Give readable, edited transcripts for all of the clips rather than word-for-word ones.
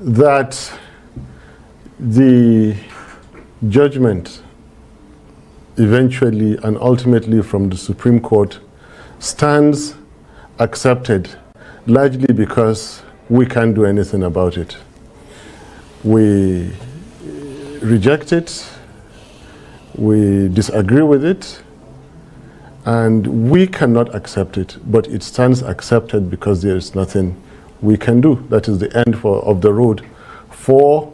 that the judgment eventually and ultimately from the Supreme Court stands accepted, largely because we can't do anything about it. We reject it, we disagree with it, and we cannot accept it, but it stands accepted because there is nothing we can do. That is the end of the road for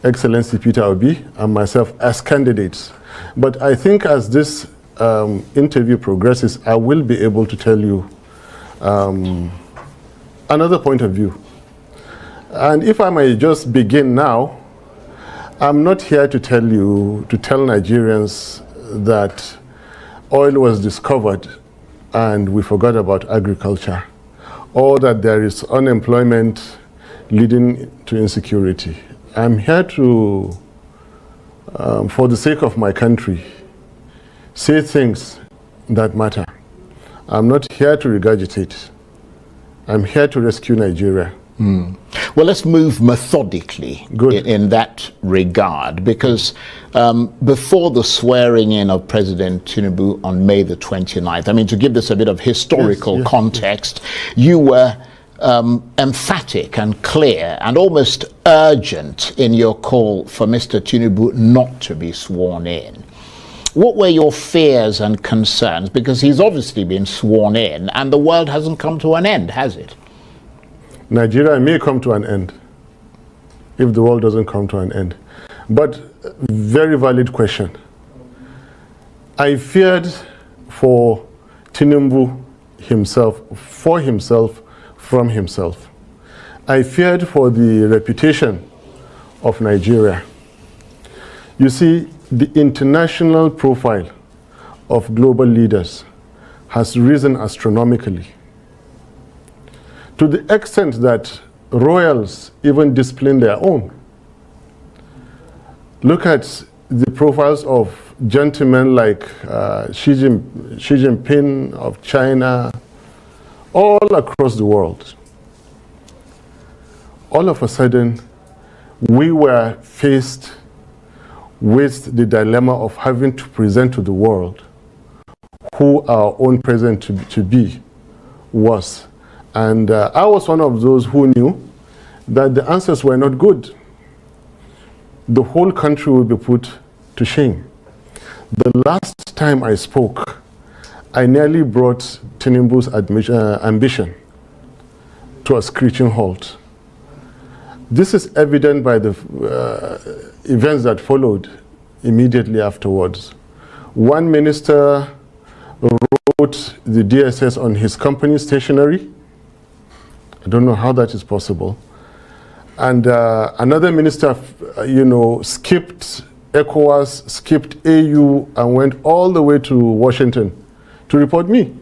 Excellency Peter Obi and myself as candidates. But I think as this interview progresses, I will be able to tell you another point of view. And if I may just begin now, I'm not here to tell Nigerians that oil was discovered and we forgot about agriculture, or that there is unemployment leading to insecurity. I'm here to, for the sake of my country, say things that matter. I'm not here to regurgitate. I'm here to rescue Nigeria. Well, let's move methodically in that regard, because before the swearing in of President Tinubu on May the 29th, I mean, to give this a bit of historical context, you were emphatic and clear and almost urgent in your call for Mr. Tinubu not to be sworn in. What were your fears and concerns? Because he's obviously been sworn in and the world hasn't come to an end, has it? Nigeria may come to an end if the world doesn't come to an end. But very valid question. I feared for Tinubu himself, for himself, from himself. I feared for the reputation of Nigeria. You see, the international profile of global leaders has risen astronomically, to the extent that royals even discipline their own. Look at the profiles of gentlemen like Xi Jinping of China, all across the world. All of a sudden, we were faced with the dilemma of having to present to the world who our own president to be was. And I was one of those who knew that the answers were not good. The whole country would be put to shame. The last time I spoke, I nearly brought Tinubu's ambition to a screeching halt. This is evident by the events that followed immediately afterwards. One minister wrote the DSS on his company stationery. I don't know how that is possible. And another minister, skipped ECOWAS, skipped AU, and went all the way to Washington to report me.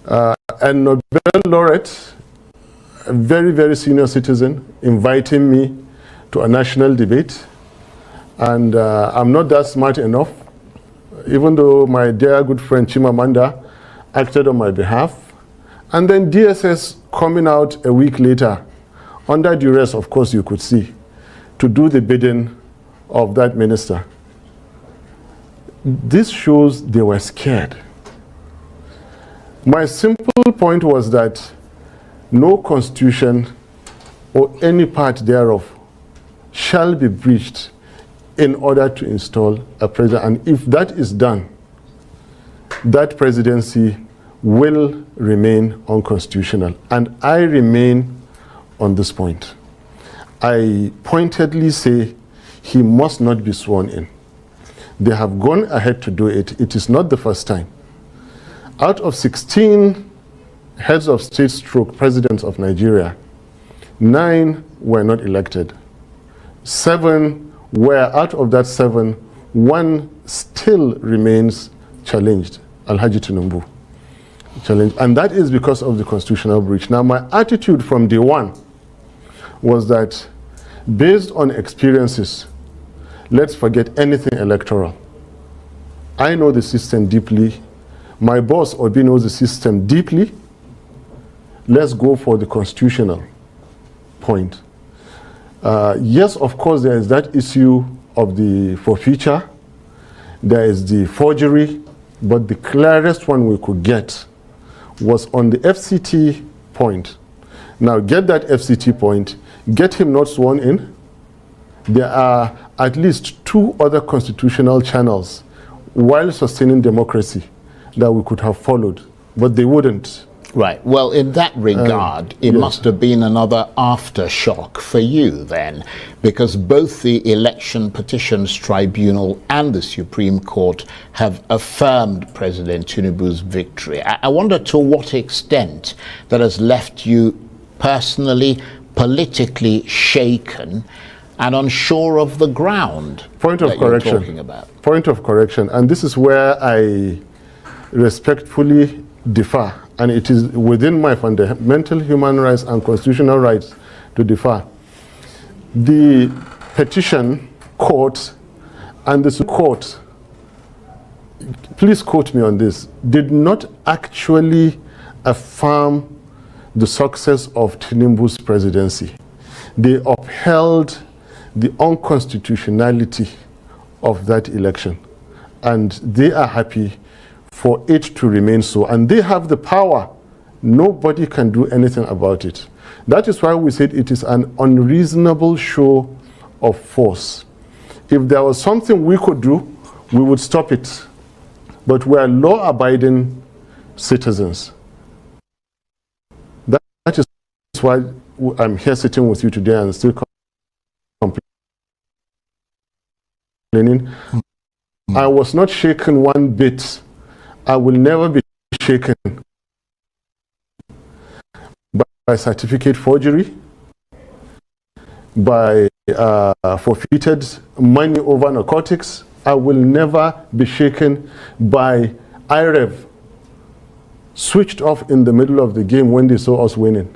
And Nobel laureate, a very, very senior citizen, inviting me to a national debate. And I'm not that smart enough, even though my dear good friend Chimamanda acted on my behalf. And then DSS coming out a week later, under duress, of course, you could see, to do the bidding of that minister. This shows they were scared. My simple point was that no constitution or any part thereof shall be breached in order to install a president. And if that is done, that presidency will remain unconstitutional. And I remain on this point. I pointedly say he must not be sworn in. They have gone ahead to do it. It is not the first time. Out of 16 heads of state stroke presidents of Nigeria, 9 were not elected. 7 were, out of that 7, 1 still remains challenged, Alhaji Tinubu. Challenged. And that is because of the constitutional breach. Now, my attitude from day one was that, based on experiences, let's forget anything electoral. I know the system deeply. My boss, Obi, knows the system deeply. Let's go for the constitutional point. Yes, of course, there is that issue of the forfeiture. There is the forgery, but the clearest one we could get was on the FCT point. Now, get that FCT point, get him not sworn in. There are at least 2 other constitutional channels while sustaining democracy that we could have followed, but they wouldn't. Right. Well, in that regard, it must have been another aftershock for you then, because both the Election Petitions Tribunal and the Supreme Court have affirmed President Tinubu's victory. I wonder to what extent that has left you personally, politically shaken and unsure of the ground. Point of correction. You're talking about. Point of correction. And this is where I respectfully differ. And it is within my fundamental human rights and constitutional rights to differ. The petition court and the court, please quote me on this, did not actually affirm the success of Tinubu's presidency. They upheld the unconstitutionality of that election. And they are happy for it to remain so. And they have the power. Nobody can do anything about it. That is why we said it is an unreasonable show of force. If there was something we could do, we would stop it. But we are law-abiding citizens. That is why I'm here sitting with you today and still complaining. I was not shaken one bit. I will never be shaken by certificate forgery, by forfeited money over narcotics. I will never be shaken by IREV switched off in the middle of the game when they saw us winning.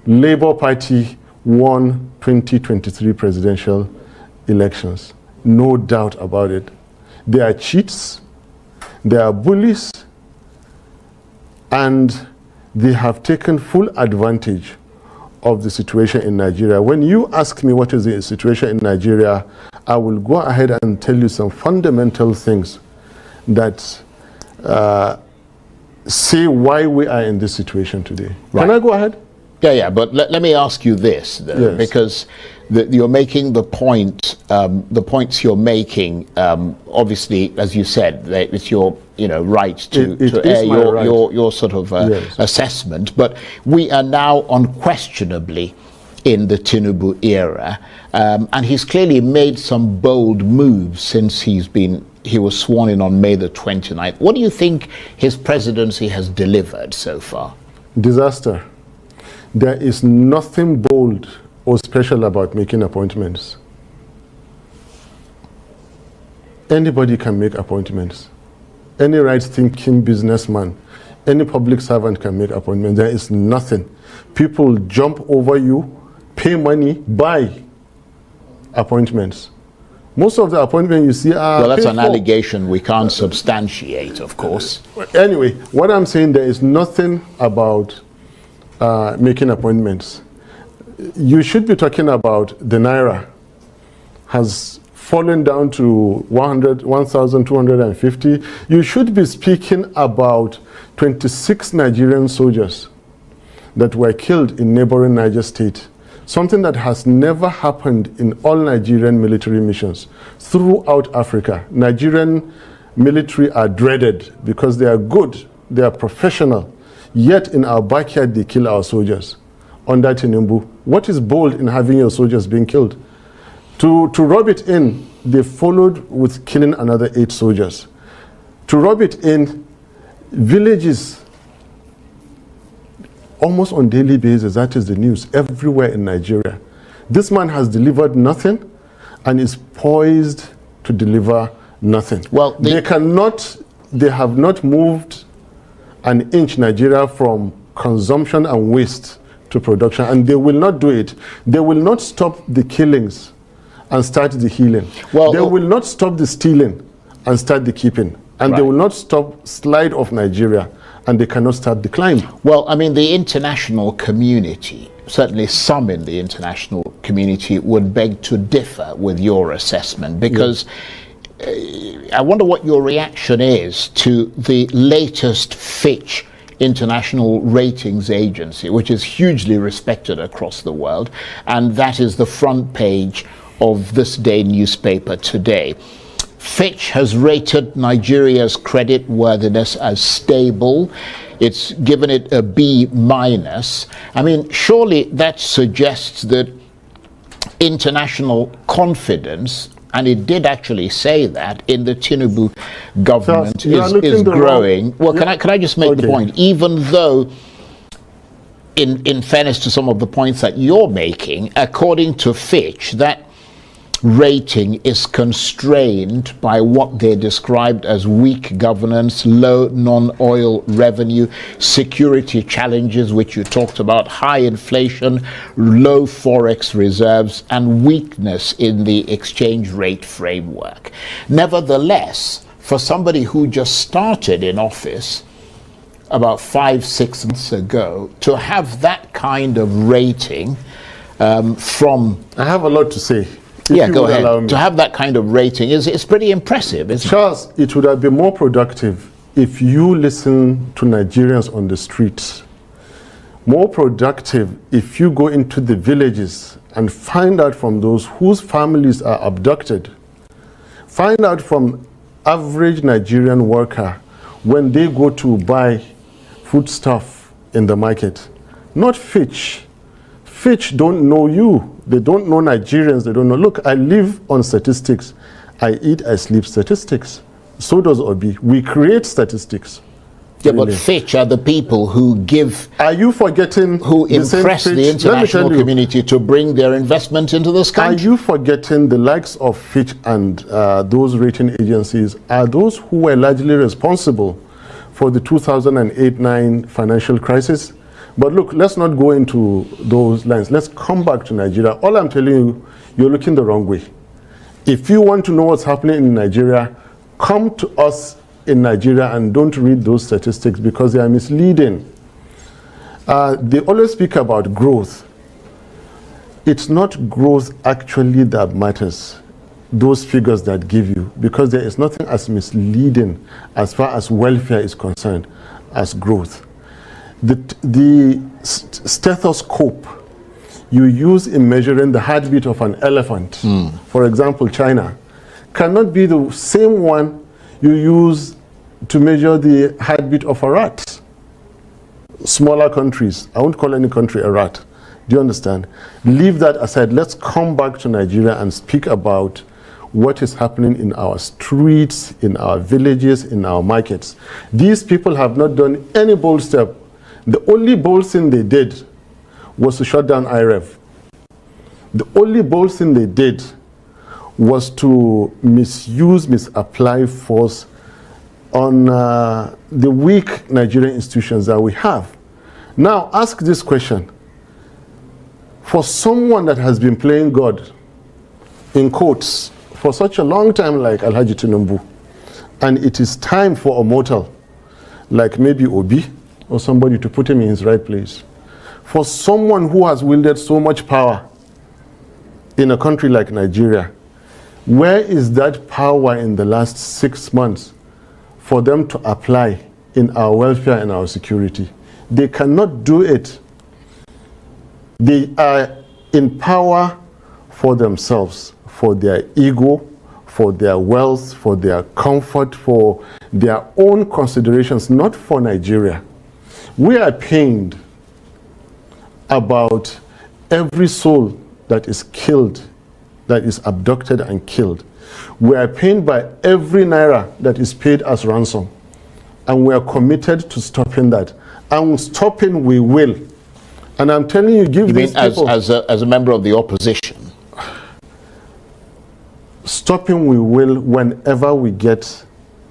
Labour Party won 2023 presidential elections. No doubt about it. They are cheats. They are bullies, and they have taken full advantage of the situation in Nigeria. When you ask me what is the situation in Nigeria, I will go ahead and tell you some fundamental things that say why we are in this situation today. Right. Can I go ahead? Yeah, but let me ask you this, though, yes. Because you're making the point, the points you're making, obviously, as you said, it's your right to air your sort of yes. assessment, but we are now unquestionably in the Tinubu era, and he's clearly made some bold moves since he was sworn in on May the 29th. What do you think his presidency has delivered so far? Disaster. There is nothing bold or special about making appointments. Anybody can make appointments. Any right-thinking businessman, any public servant can make appointments. There is nothing. People jump over you, pay money, buy appointments. Most of the appointments you see are well, that's an allegation we can't substantiate, of course. Anyway, what I'm saying, there is nothing about making appointments. You should be talking about the Naira has fallen down to 1,250. You should be speaking about 26 Nigerian soldiers that were killed in neighboring Niger State. Something that has never happened in all Nigerian military missions throughout Africa. Nigerian military are dreaded because they are good, they are professional. Yet in our backyard, they kill our soldiers under Tinubu. What is bold in having your soldiers being killed? To rub it in, they followed with killing another 8 soldiers. To rub it in, villages, almost on daily basis, that is the news, everywhere in Nigeria. This man has delivered nothing and is poised to deliver nothing. Well, they have not moved an inch Nigeria from consumption and waste to production, and they will not do it. They will not stop the killings and start the healing. Well, they will not stop the stealing and start the keeping. And they will not stop slide of Nigeria, and they cannot start the climb. Well, I mean, the international community certainly some in the international community would beg to differ with your assessment, because I wonder what your reaction is to the latest Fitch international ratings agency, which is hugely respected across the world, and that is the front page of this day newspaper today. Fitch has rated Nigeria's credit worthiness as stable. It's given it a B-. I mean, surely that suggests that international confidence, and it did actually say that, in the Tinubu government is growing. Well, can I just make the point? Even though, in fairness to some of the points that you're making, according to Fitch, that rating is constrained by what they described as weak governance, low non-oil revenue, security challenges, which you talked about, high inflation, low forex reserves, and weakness in the exchange rate framework. Nevertheless, for somebody who just started in office about 5-6 months ago, to have that kind of rating from... I have a lot to say. Yeah, go ahead. To have that kind of rating is pretty impressive, isn't it? Charles, it would have been more productive if you listen to Nigerians on the streets. More productive if you go into the villages and find out from those whose families are abducted. Find out from average Nigerian worker when they go to buy foodstuff in the market. Not Fitch. Fitch don't know you. They don't know Nigerians. They don't know. Look, I live on statistics. I eat, I sleep statistics. So does Obi. We create statistics. Yeah, really. But Fitch are the people who give... Are you forgetting... Who impress the international community to bring their investment into this country? Are you forgetting the likes of Fitch and those rating agencies are those who were largely responsible for the 2008-9 financial crisis? But look, let's not go into those lines. Let's come back to Nigeria. All I'm telling you, you're looking the wrong way. If you want to know what's happening in Nigeria, come to us in Nigeria and don't read those statistics because they are misleading. They always speak about growth. It's not growth actually that matters, those figures that give you, because there is nothing as misleading as far as welfare is concerned as growth. The stethoscope you use in measuring the heartbeat of an elephant, for example, China, cannot be the same one you use to measure the heartbeat of a rat. Smaller countries, I won't call any country a rat. Do you understand? Leave that aside. Let's come back to Nigeria and speak about what is happening in our streets, in our villages, in our markets. These people have not done any bold step. The only bold thing they did was to shut down IREV. The only bold thing they did was to misapply force on the weak Nigerian institutions that we have. Now, ask this question. For someone that has been playing God, in quotes, for such a long time like Alhaji Tinubu, and it is time for a mortal, like maybe Obi, or somebody to put him in his right place. For someone who has wielded so much power in a country like Nigeria, where is that power in the last 6 months for them to apply in our welfare and our security? They cannot do it. They are in power for themselves, for their ego, for their wealth, for their comfort, for their own considerations, not for Nigeria. We are pained about every soul that is killed, that is abducted and killed. We are pained by every naira that is paid as ransom. And we are committed to stopping that. And stopping we will. And I'm telling you, give these people... as a member of the opposition? Stopping we will whenever we get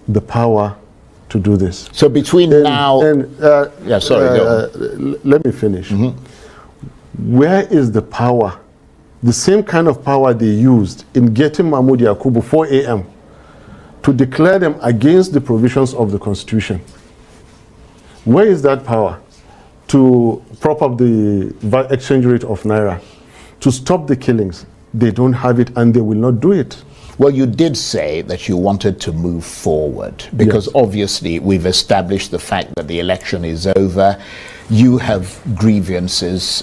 the power to do this. So between now... let me finish. Where is the power? The same kind of power they used in getting Mahmoud Yakubu 4 a.m. to declare them against the provisions of the Constitution. Where is that power? to prop up the exchange rate of Naira, to stop the killings. They don't have it, and they will not do it. Well, you did say that you wanted to move forward because Yes. obviously we've established the fact that the election is over. You have grievances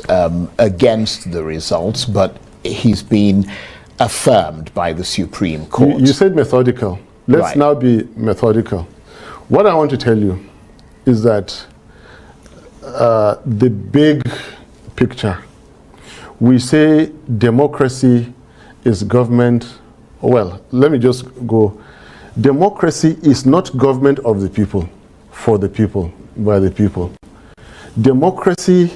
against the results, but he's been affirmed by the Supreme Court. You said methodical. Let's Right. now be methodical. What I want to tell you is that the big picture, we say democracy is government. Well, let me just go. Democracy is not government of the people, for the people, by the people. Democracy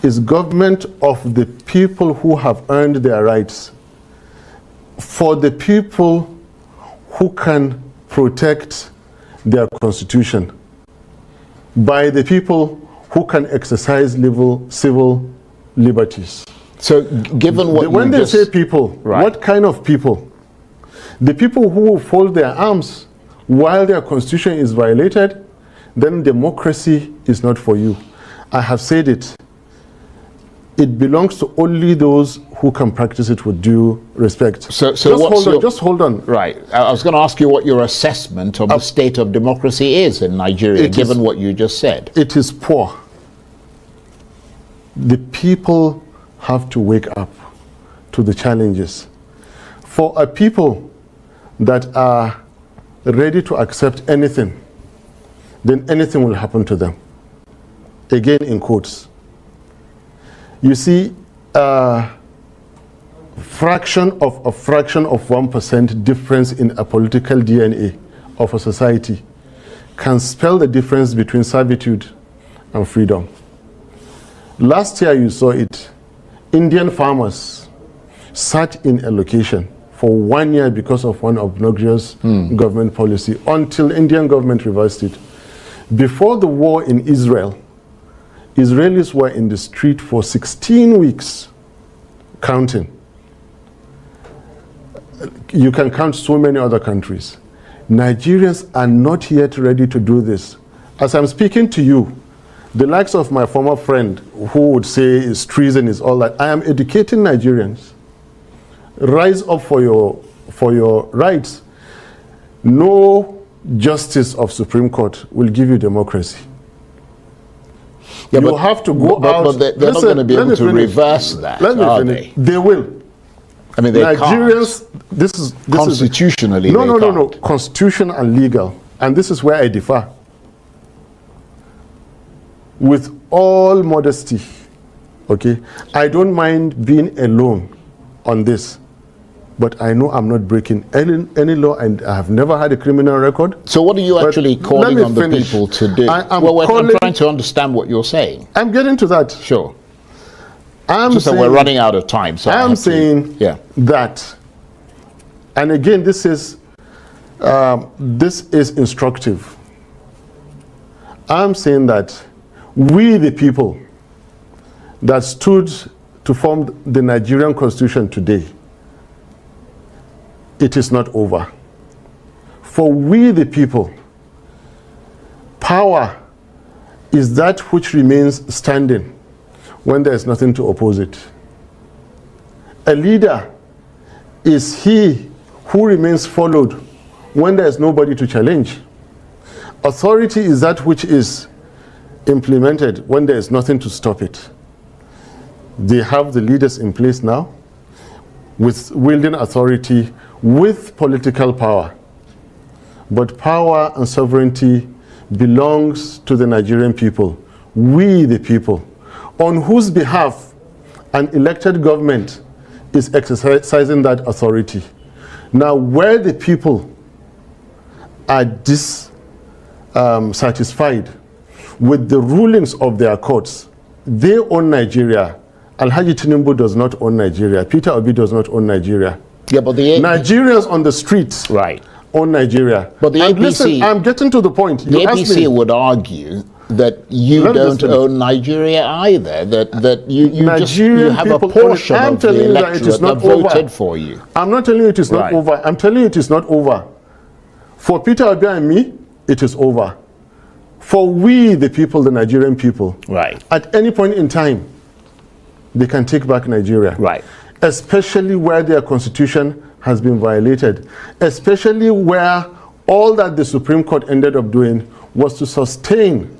is government of the people who have earned their rights, for the people who can protect their constitution, by the people who can exercise civil liberties. So, given what When you they just say people, Right. what kind of people? The people who will fold their arms while their constitution is violated, then democracy is not for you. I have said it. It belongs to only those who can practice it with due respect. So Just hold on. Right. I was going to ask you what your assessment of the state of democracy is in Nigeria, given what you just said. It is poor. The people have to wake up to the challenges. For a people that are ready to accept anything, then anything will happen to them. Again, in quotes. You see, a fraction of 1% difference in a political DNA of a society can spell the difference between servitude and freedom. Last year you saw it. Indian farmers sat in a location for 1 year because of one obnoxious government policy until Indian government reversed it. Before the war in Israel, Israelis were in the street for 16 weeks, counting. You can count so many other countries. Nigerians are not yet ready to do this. As I'm speaking to you, the likes of my former friend who would say is treason is all that, I am educating Nigerians. Rise up for your rights. No justice of Supreme Court will give you democracy. Yeah, you have to go out. But they're not going to be able to reverse that, are they? They will. I mean, they Nigerians, can't. this is Constitutionally, no. Constitution and legal. And this is where I differ. With all modesty, okay, I don't mind being alone on this. But I know I'm not breaking any law, and I have never had a criminal record. So what are you actually calling on the people to do? I'm trying to understand what you're saying. I'm getting to that. Sure. So we're running out of time. So I'm saying that, and again, this is instructive. I'm saying that we, the people that stood to form the Nigerian Constitution today, it is not over. For we, the people, power is that which remains standing when there is nothing to oppose it. A leader is he who remains followed when there is nobody to challenge. Authority is that which is implemented when there is nothing to stop it. They have the leaders in place now with wielding authority with political power. But power and sovereignty belongs to the Nigerian people, we the people, on whose behalf an elected government is exercising that authority. Now, where the people are dissatisfied with the rulings of their courts, they own Nigeria. Alhaji Tinubu does not own Nigeria. Peter Obi does not own Nigeria. Yeah, but Nigerians on the streets own Nigeria. But the and APC, listen, I'm getting to the point. The APC would argue that you don't own Nigeria either. That you have a portion of the electorate that voted for you. I'm not telling you it is not over. I'm telling you it is not over. For Peter Obi and me, it is over. For we, the people, the Nigerian people, right, at any point in time, they can take back Nigeria. Right. Especially where their constitution has been violated. Especially where all that the Supreme Court ended up doing was to sustain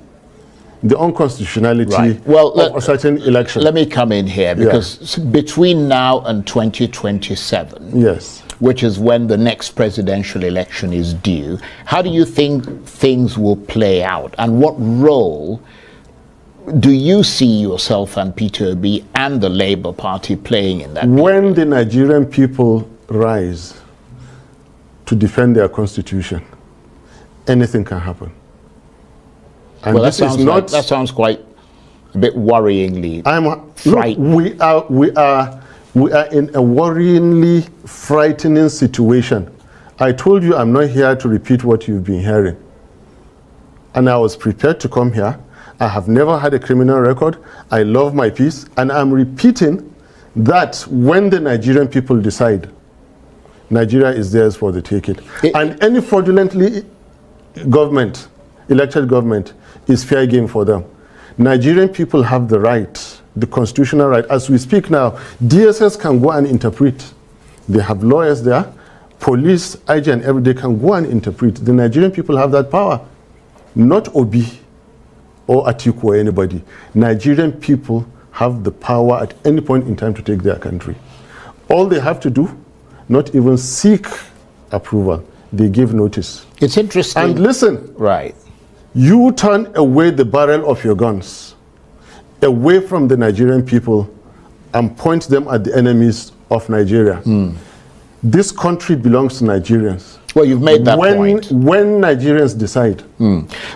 the unconstitutionality of a certain election. Let me come in here, because between now and 2027, yes, which is when the next presidential election is due, how do you think things will play out, and what role do you see yourself and Peter Obi and the Labour Party playing in that? When the Nigerian people rise to defend their constitution, anything can happen. And well, that sounds quite a bit worryingly frightening. We are in a worryingly frightening situation. I told you I'm not here to repeat what you've been hearing. And I was prepared to come here. I have never had a criminal record. I love my peace. And I'm repeating that when the Nigerian people decide, Nigeria is theirs for the taking. And any fraudulently elected government is fair game for them. Nigerian people have the right, the constitutional right. As we speak now, DSS can go and interpret. They have lawyers there, police, IG, and they can go and interpret. The Nigerian people have that power. Not Obi or Atiku or anybody. Nigerian people have the power at any point in time to take their country. All they have to do, not even seek approval. They give notice. It's interesting. And listen. Right. You turn away the barrel of your guns, away from the Nigerian people, and point them at the enemies of Nigeria. This country belongs to Nigerians. Well, you've made that point. When Nigerians decide,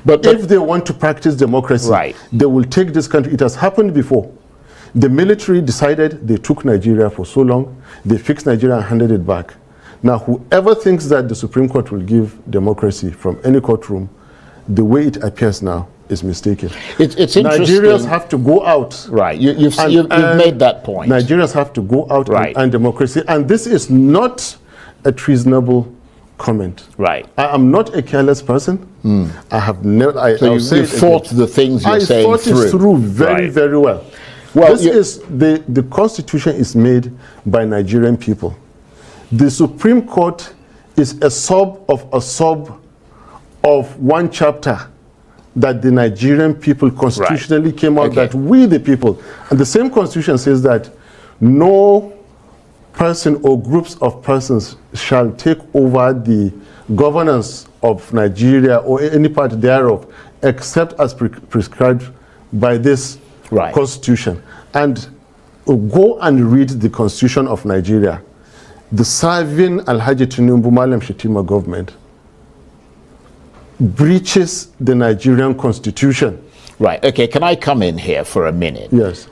but if they want to practice democracy, they will take this country. It has happened before. The military decided, they took Nigeria for so long, they fixed Nigeria and handed it back. Now, whoever thinks that the Supreme Court will give democracy from any courtroom, the way it appears now is mistaken. It's interesting. Nigerians have to go out. Right, you've made that point. Nigerians have to go out and democracy. And this is not a treasonable comment. Right. I am not a careless person. I have never. So you thought the things you're saying through. I thought it through very well. Well, the Constitution is made by Nigerian people. The Supreme Court is a sub of one chapter that the Nigerian people constitutionally came out that we the people, and the same constitution says that no person or groups of persons shall take over the governance of Nigeria or any part thereof except as prescribed by this constitution. And go and read the constitution of Nigeria. The serving Alhaji Tinubu Malam Shetima government breaches the Nigerian constitution. Right, okay, can I come in here for a minute? Yes.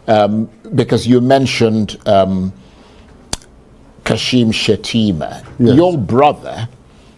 Because you mentioned Kashim Shettima. Yes. Your brother,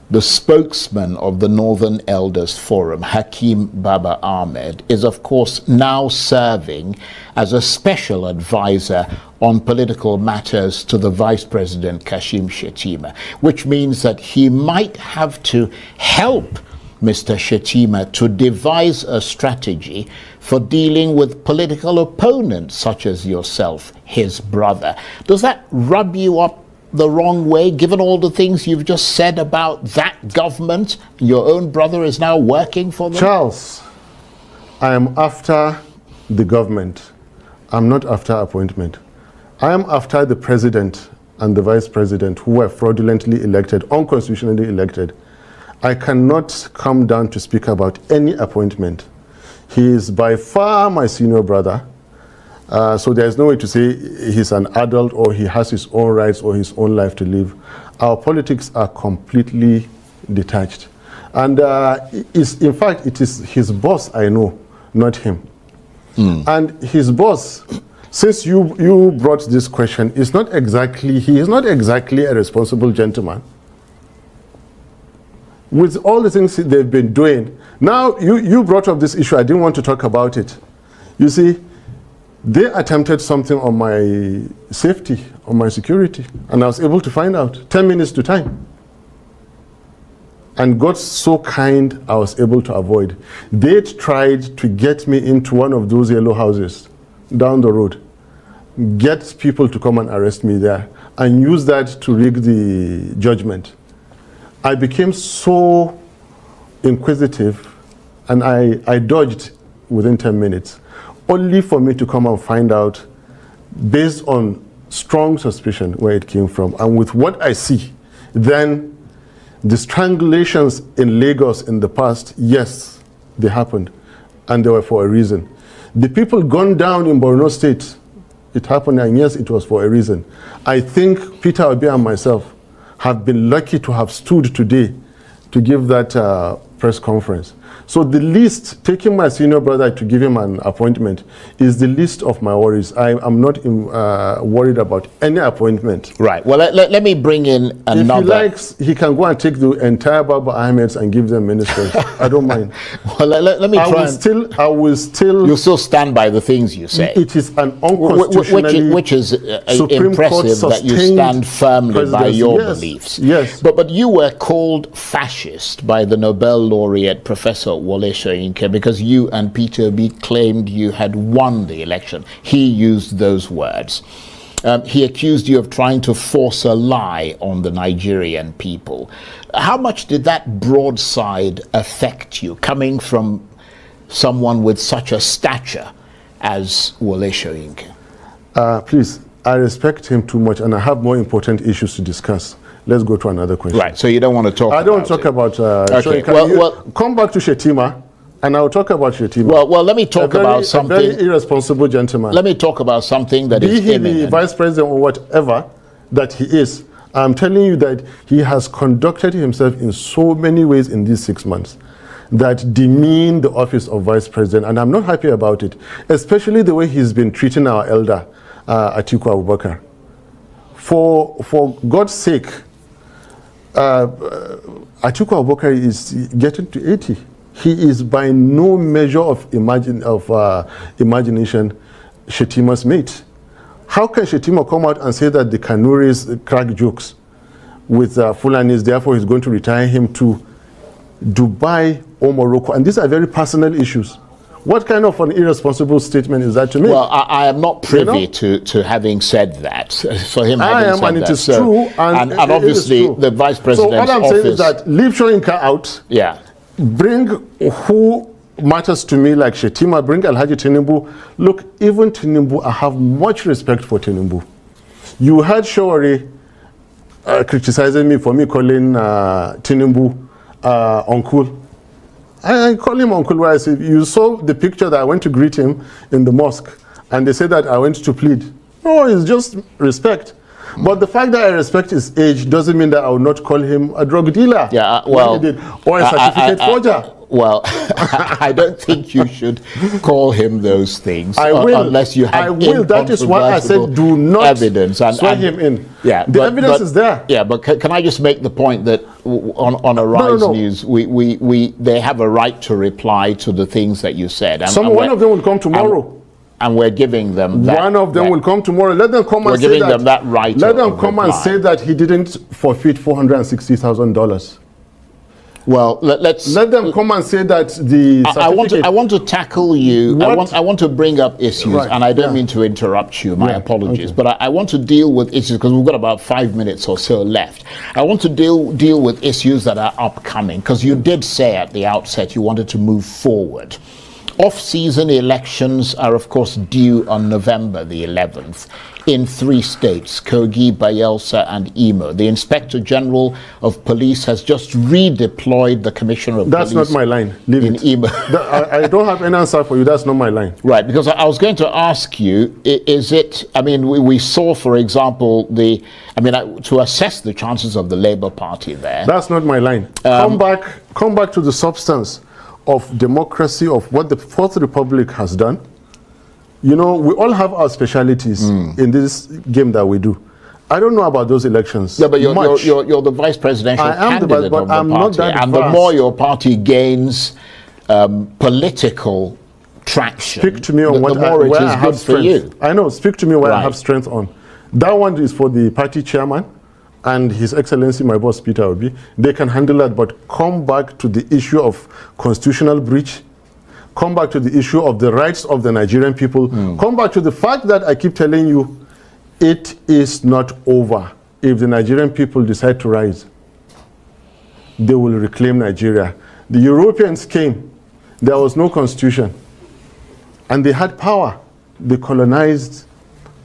the spokesman of the Northern Elders Forum, Hakeem Baba Ahmed, is of course now serving as a special advisor on political matters to the Vice President Kashim Shettima, which means that he might have to help Mr. Shettima to devise a strategy for dealing with political opponents such as yourself, his brother. Does that rub you up the wrong way, given all the things you've just said about that government? Your own brother is now working for them? Charles, I am after the government. I'm not after appointment. I am after the president and the vice president who were fraudulently elected, unconstitutionally elected. I cannot come down to speak about any appointment. He is by far my senior brother. So there's no way to say he's an adult or he has his own rights or his own life to live. Our politics are completely detached. And in fact, it is his boss I know, not him. And his boss, since you brought this question, he is not exactly a responsible gentleman. With all the things they've been doing. Now, you brought up this issue, I didn't want to talk about it. You see, they attempted something on my safety, on my security, and I was able to find out 10 minutes to time. And God so kind, I was able to avoid. They tried to get me into one of those yellow houses down the road, get people to come and arrest me there, and use that to rig the judgment. I became so inquisitive, and I dodged within 10 minutes, only for me to come and find out, based on strong suspicion, where it came from. And with what I see, then the strangulations in Lagos in the past, yes, they happened, and they were for a reason. The people gunned down in Borno State, it happened, and yes, it was for a reason. I think Peter Obi and myself have been lucky to have stood today to give that press conference. So the least, taking my senior brother to give him an appointment, is the least of my worries. I am not worried about any appointment. Right. Well, let me bring in another. If he likes, he can go and take the entire Baba Ahmeds and give them ministers. I don't mind. Well, let me try. I will still. You'll still stand by the things you say. It is an unconstitutionally which is impressive that you stand firmly by your beliefs. Yes. But you were called fascist by the Nobel laureate Professor Wole Soyinka because you and Peter Obi claimed you had won the election. He used those words. He accused you of trying to force a lie on the Nigerian people. How much did that broadside affect you, coming from someone with such a stature as Wole Soyinka? Please, I respect him too much, and I have more important issues to discuss. Let's go to another question. Right, so you don't want to talk about it. I don't talk about okay. Well, come back to Shetima, and I'll talk about Shetima. Well, let me talk about something. A very irresponsible gentleman. Let me talk about something that is imminent. Be he the vice president or whatever that he is, I'm telling you that he has conducted himself in so many ways in these 6 months that demean the office of vice president, and I'm not happy about it, especially the way he's been treating our elder, Atiku Abubakar. For God's sake, Atiku Abubakar is getting to 80. He is by no measure of imagination Shetima's mate. How can Shetima come out and say that the Kanuris crack jokes with Fulanis, therefore he's going to retire him to Dubai or Morocco? And these are very personal issues. What kind of an irresponsible statement is that to me? Well, I am not privy to having said that. For him, I am, and it is true. And obviously, the vice president's office. So what I'm saying is that leave Soyinka out. Yeah. Bring who matters to me, like Shetima. Bring Alhaji Tinubu. Look, even Tinubu, I have much respect for Tinubu. You heard Shawari criticizing me for me calling Tinubu uncle. I call him uncle. Where I said, you saw the picture that I went to greet him in the mosque, and they said that I went to plead. No, it's just respect. But the fact that I respect his age doesn't mean that I will not call him a drug dealer. Yeah, well, or a certificate forger. Well, I don't think you should call him those things. I will, unless you have. I will. That is why I said do not evidence swear him in. Yeah, the evidence is there. Yeah, but can I just make the point that on Arise News, they have a right to reply to the things that you said. One of them will come tomorrow. And we're giving them that. One of them will come tomorrow. Let them come and say that. We're giving them that right. Let them come and say that he didn't forfeit $460,000. Well, let them come and say that the I want to tackle you. I want to bring up issues, right, and I don't mean to interrupt you. My apologies, okay. But I want to deal with issues because we've got about 5 minutes or so left. I want to deal with issues that are upcoming because you did say at the outset you wanted to move forward. Off-season elections are, of course, due on November the 11th in 3 states, Kogi, Bayelsa, and Imo. The Inspector General of Police has just redeployed the Commissioner of Police. That's not my line. Leave in it. Imo. I don't have any answer for you. That's not my line. Right, because I was going to ask you, is it, I mean, we saw, for example, to assess the chances of the Labour Party there. That's not my line. Come back to the substance of democracy, of what the Fourth Republic has done. You know, we all have our specialities in this game that we do. I don't know about those elections. Yeah, but you're the vice presidential candidate of the party. Not that and the more your party gains political traction, speak to me on where I have strength. I know. Speak to me where I have strength on. That one is for the party chairman and His Excellency, my boss, Peter Obi, they can handle that, but come back to the issue of constitutional breach, come back to the issue of the rights of the Nigerian people, come back to the fact that I keep telling you, it is not over. If the Nigerian people decide to rise, they will reclaim Nigeria. The Europeans came, there was no constitution, and they had power. They colonized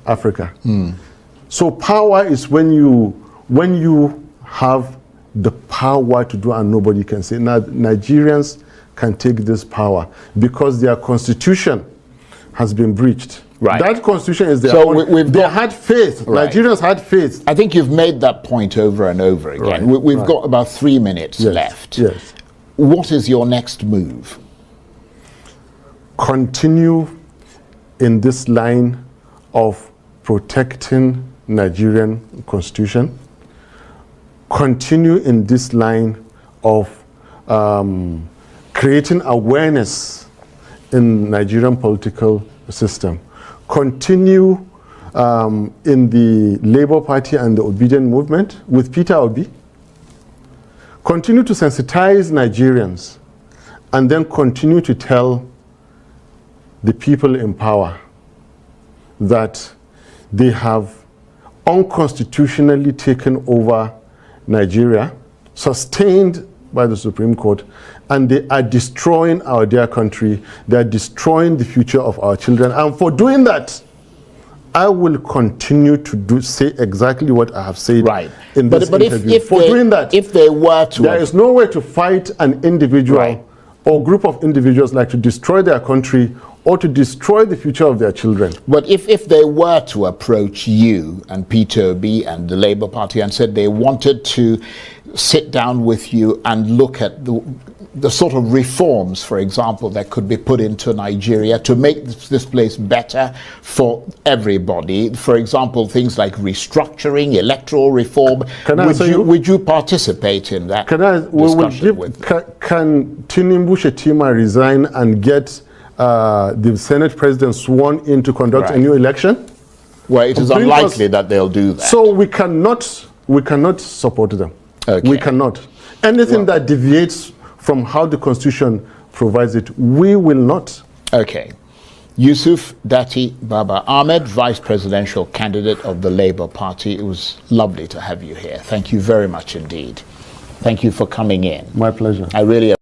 Africa. So power is when you have the power to do and nobody can say. Now Nigerians can take this power because their constitution has been breached. Right. That constitution is their so own. They had faith. Right. Nigerians had faith. I think you've made that point over and over again. Right. We've got about 3 minutes left. Yes. What is your next move? Continue in this line of protecting Nigerian constitution. Continue in this line of creating awareness in Nigerian political system. Continue in the Labour Party and the Obedient Movement with Peter Obi. Continue to sensitize Nigerians and then continue to tell the people in power that they have unconstitutionally taken over Nigeria, sustained by the Supreme Court, and they are destroying our dear country. They are destroying the future of our children. And for doing that, I will continue to say exactly what I have said in this interview. Doing that, if they were to, there is no way to fight an individual or group of individuals like to destroy their country or to destroy the future of their children. But if they were to approach you and Peter Obi and the Labour Party and said they wanted to sit down with you and look at the sort of reforms, for example, that could be put into Nigeria to make this place better for everybody, for example, things like restructuring, electoral reform, would you participate in that discussion with them? Can Tinubu Shetima resign and get the Senate President sworn in to conduct a new election? Well, it is unlikely that they'll do that. So we cannot support them. Okay. We cannot. Anything that deviates from how the Constitution provides it, we will not. Okay. Yusuf Datti Baba Ahmed, Vice Presidential Candidate of the Labour Party. It was lovely to have you here. Thank you very much indeed. Thank you for coming in. My pleasure. I really